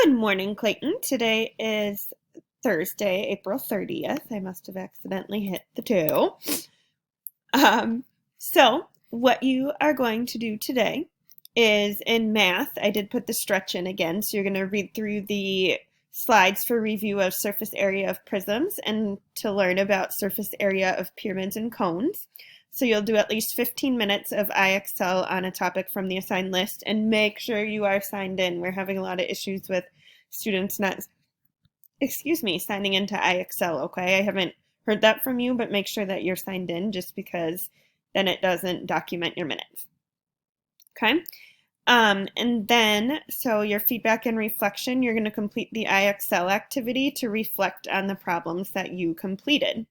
Good morning, Clayton. Today is Thursday, April 30th. I must have accidentally hit the 2. Um, so, what you are going to do today is in math, I did put the stretch in again, so you're going to read through the slides for review of surface area of prisms and to learn about surface area of pyramids and cones. So you'll do at least 15 minutes of IXL on a topic from the assigned list and make sure you are signed in. We're having a lot of issues with students not, signing into IXL, okay? I haven't heard that from you, but make sure that you're signed in just because then it doesn't document your minutes. Okay? And then, so your feedback and reflection, you're going to complete the IXL activity to reflect on the problems that you completed.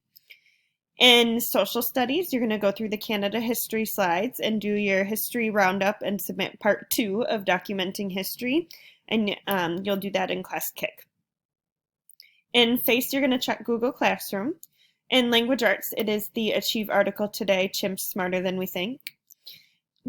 In social studies, you're going to go through the Canada history slides and do your history roundup and submit part 2 of documenting history, and you'll do that in class KIC. In FACE, you're going to check Google Classroom. In language arts, it is the Achieve article today, Chimps Smarter Than We Think.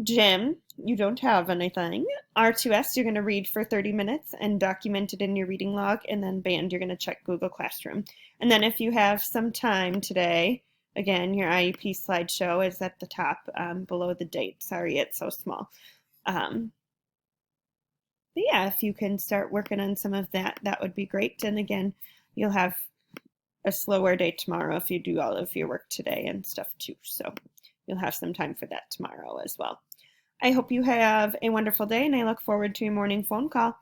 Gym, you don't have anything. R2S, you're going to read for 30 minutes and document it in your reading log. And then band, you're going to check Google Classroom. And then if you have some time today, again, your IEP slideshow is at the top below the date. Sorry, it's so small. But yeah, if you can start working on some of that, that would be great. And again, you'll have a slower day tomorrow if you do all of your work today and stuff too. So you'll have some time for that tomorrow as well. I hope you have a wonderful day, and I look forward to your morning phone call.